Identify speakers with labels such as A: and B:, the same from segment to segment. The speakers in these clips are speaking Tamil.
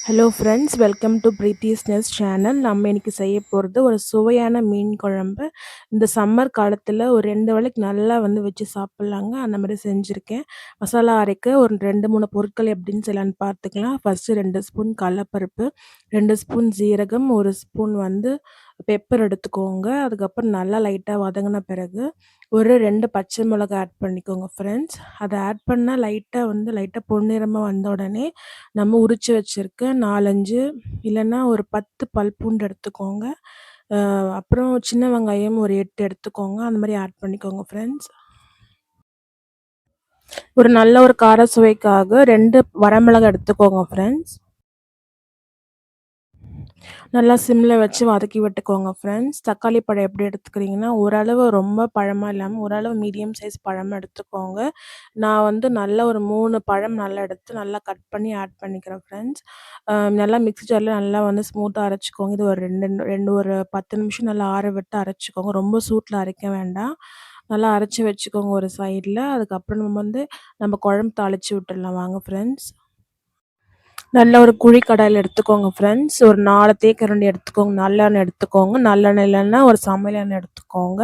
A: Hello friends, welcome to Preethi's Nest channel. நம்ம இன்னைக்கு செய்ய போகிறது ஒரு சுவையான மீன் குழம்பு. இந்த சம்மர் காலத்தில் ஒரு 2 வேளைக்கு நல்லா வச்சு சாப்பிட்லாங்க. அந்த மாதிரி செஞ்சுருக்கேன். மசாலா அரைக்க ஒரு 2-3 பொருட்கள் எப்படின்னு செய்யலான்னு பார்த்துக்கலாம். ஃபஸ்ட்டு 2 ஸ்பூன் கடலப்பருப்பு, 2 ஸ்பூன் ஜீரகம், 1 ஸ்பூன் பெப்பர் எடுத்துக்கோங்க. அதுக்கப்புறம் நல்லா லைட்டாக வதங்கின பிறகு ஒரு 2 பச்சை மிளகாய் ஆட் பண்ணிக்கோங்க ஃப்ரெண்ட்ஸ். அதை ஆட் பண்ணால் லைட்டாக பொன்னிறமாக வந்த உடனே நம்ம உரிச்சு வச்சிருக்க 4, 5 இல்லைன்னா ஒரு 10 பல் பூண்டு எடுத்துக்கோங்க. அப்புறம் சின்ன வெங்காயம் ஒரு 8 எடுத்துக்கோங்க. அந்த மாதிரி ஆட் பண்ணிக்கோங்க ஃப்ரெண்ட்ஸ். ஒரு நல்ல ஒரு கார சுவைக்காக 2 வரமிளகாய் எடுத்துக்கோங்க ஃப்ரெண்ட்ஸ். நல்லா சிம்மில் வச்சு வதக்கி விட்டுக்கோங்க ஃப்ரெண்ட்ஸ். தக்காளி பழம் எப்படி எடுத்துக்கிறீங்கன்னா, ஓரளவு ரொம்ப பழமாக இல்லாமல் ஓரளவு மீடியம் சைஸ் பழமாக எடுத்துக்கோங்க. நான் நல்ல ஒரு 3 பழம் நல்லா எடுத்து நல்லா கட் பண்ணி ஆட் பண்ணிக்கிறேன் ஃப்ரெண்ட்ஸ். நல்லா மிக்ஸி ஜாரில் நல்லா ஸ்மூத்தாக அரைச்சிக்கோங்க. இது ஒரு 2 ஒரு 10 நிமிஷம் நல்லா ஆற விட்டு அரைச்சிக்கோங்க. ரொம்ப சூட்டில் அரைக்க வேண்டாம். நல்லா அரைச்சி வச்சுக்கோங்க ஒரு சைடில். அதுக்கப்புறம் நம்ம குழம்பு தாளித்து விட்டுடலாம் வாங்க ஃப்ரெண்ட்ஸ். நல்ல ஒரு குழி கடாயில் எடுத்துக்கோங்க ஃப்ரெண்ட்ஸ். ஒரு 4 தேக்கரண்டி எடுத்துக்கோங்க. நல்லெண்ணெய் எடுத்துக்கோங்க. நல்லெண்ணெய் இல்லைன்னா ஒரு சமையல் எண்ணெய் எடுத்துக்கோங்க.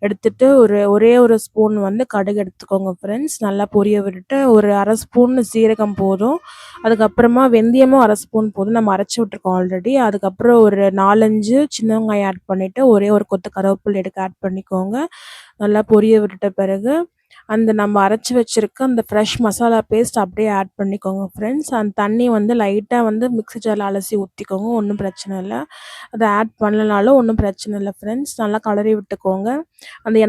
A: எடுத்துட்டு ஒரே ஒரு ஸ்பூன் கடுகு எடுத்துக்கோங்க ஃப்ரெண்ட்ஸ். நல்லா பொரிய விட்டுட்டு ஒரு 1/2 ஸ்பூன் சீரகம் போதும். அதுக்கப்புறமா வெந்தயமும் 1/2 ஸ்பூன் போதும். நம்ம அரைச்சி விட்டுருக்கோம் ஆல்ரெடி. அதுக்கப்புறம் ஒரு 4-5 சின்ன வெங்காயம் ஆட் பண்ணிவிட்டு ஒரே ஒரு கொத்து கருவேப்பிலை எடுக்க ஆட் பண்ணிக்கோங்க. நல்லா பொரிய விட்டுட்ட பிறகு நம்ம அரைச்சி வச்சிருக்க அந்த ஃப்ரெஷ் மசாலா பேஸ்ட் அப்படியே ஆட் பண்ணிக்கோங்க ஃப்ரெண்ட்ஸ். அந்த தண்ணி லைட்டாக மிக்ஸி ஜாரில் அலசி ஊற்றிக்கோங்க. ஒன்றும் பிரச்சனை இல்லை. அதை ஆட் பண்ணலனாலும் ஒன்றும் பிரச்சனை இல்லை ஃப்ரெண்ட்ஸ். நல்லா கலரி விட்டுக்கோங்க.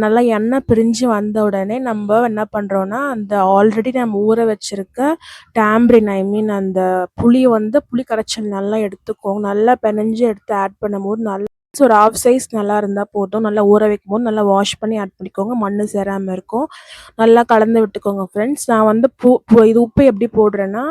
A: நல்லா எண்ணெய் பிரிஞ்சு வந்த உடனே நம்ம என்ன பண்ணுறோன்னா, அந்த ஆல்ரெடி நம்ம ஊற வச்சுருக்க டேம்ரின் அந்த புளி கரைச்சல் நல்லா எடுத்துக்கோங்க. நல்லா பெனஞ்சு எடுத்து ஆட் பண்ணும்போது ஒரு ஹாஃப் சைஸ் நல்லா இருந்தால் போதும். நல்லா ஊற வைக்கும்போது நல்லா வாஷ் பண்ணி ஆட் பண்ணிக்கோங்க. மண் சேராமல் இருக்கும். நல்லா கலந்து விட்டுக்கோங்க ஃப்ரெண்ட்ஸ். நான் இது உப்பு எப்படி போடுறேன்னா,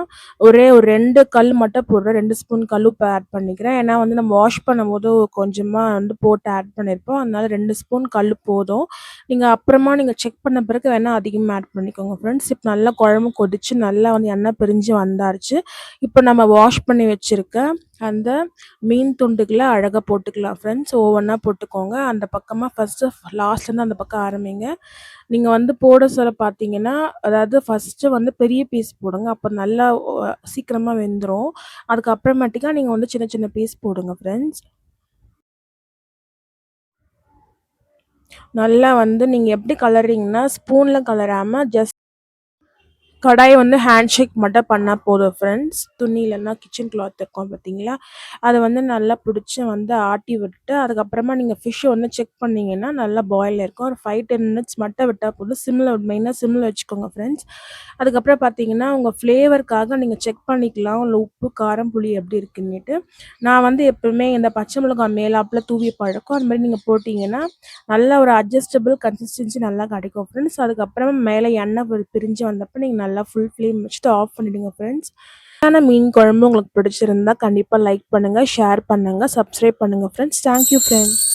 A: ஒரே ஒரு 2 கல் மட்டும் போடுறேன். 2 ஸ்பூன் கல் உப்பு ஆட் பண்ணிக்கிறேன். ஏன்னா நம்ம வாஷ் பண்ணும்போது கொஞ்சமாக போட்டு ஆட் பண்ணியிருப்போம். அதனால 2 ஸ்பூன் கல் போதும். நீங்கள் அப்புறமா செக் பண்ண பிறகு வேணால் அதிகமாக ஆட் பண்ணிக்கோங்க ஃப்ரெண்ட்ஸ். இப்போ நல்லா குழம்பு கொதிச்சு நல்லா எண்ணெய் பிரிஞ்சு வந்தாச்சு. இப்போ நம்ம வாஷ் பண்ணி வச்சுருக்க அந்த மீன் துண்டுகளை அழகாக போட்டுக்கலாம் ஃப்ரெண்ட்ஸ். ஒவ்வொன்றா போட்டுக்கோங்க. அந்த பக்கமாக ஃபஸ்ட்டு லாஸ்ட்லேருந்து அந்த பக்கம் ஆரம்பிங்க. நீங்கள் போட சொல்ல பார்த்தீங்கன்னா, அதாவது ஃபஸ்ட்டு பெரிய பீஸ் போடுங்க. அப்போ நல்லா சீக்கிரமாக வெந்துடும். அதுக்கப்புறமேட்டுக்கா நீங்கள் சின்ன சின்ன பீஸ் போடுங்க ஃப்ரெண்ட்ஸ். நல்லா நீங்கள் எப்படி கலர்றீங்கன்னா, ஸ்பூனில் கலராமல் ஜஸ்ட் கடாய் ஹேண்ட் ஷேக் மட்டும் பண்ணால் போதும் ஃப்ரெண்ட்ஸ். துணி இல்லைன்னா கிச்சன் கிளாத் இருக்கும் பார்த்தீங்களா, அதை நல்லா பிடிச்சி ஆட்டி விட்டுட்டு அதுக்கப்புறமா நீங்கள் ஃபிஷ்ஷை செக் பண்ணிங்கன்னா நல்லா பாயில் இருக்கும். ஒரு 5-10 மினிட்ஸ் மட்டும் விட்டால் போதும். மெயினாக சிம்மில் வச்சுக்கோங்க ஃப்ரெண்ட்ஸ். அதுக்கப்புறம் பார்த்தீங்கன்னா, உங்கள் ஃப்ளேவருக்காக நீங்கள் செக் பண்ணிக்கலாம் உள்ள உப்பு, காரம், புளி எப்படி இருக்குன்னுட்டு. நான் எப்பவுமே இந்த பச்சை மிளகாய் மேலாப்பில் தூவி பழக்கம். அது மாதிரி நீங்கள் போட்டிங்கன்னா நல்லா ஒரு அட்ஜஸ்டபிள் கன்சிஸ்டன்சி நல்லா கிடைக்கும் ஃப்ரெண்ட்ஸ். அதுக்கப்புறமா மேலே எண்ணெய் பிரிஞ்சு வந்தப்போ நீங்கள் நல்லா ஃபுல் ஃப்ளேம் வச்சுட்டு ஆஃப் பண்ணிவிடுங்க ஃப்ரெண்ட்ஸ். மீன் குழம்பு உங்களுக்கு பிடிச்சிருந்தா கண்டிப்பாக லைக் பண்ணுங்கள், ஷேர் பண்ணுங்கள், சப்ஸ்கிரைப் பண்ணுங்கள் ஃப்ரெண்ட்ஸ். Thank you friends.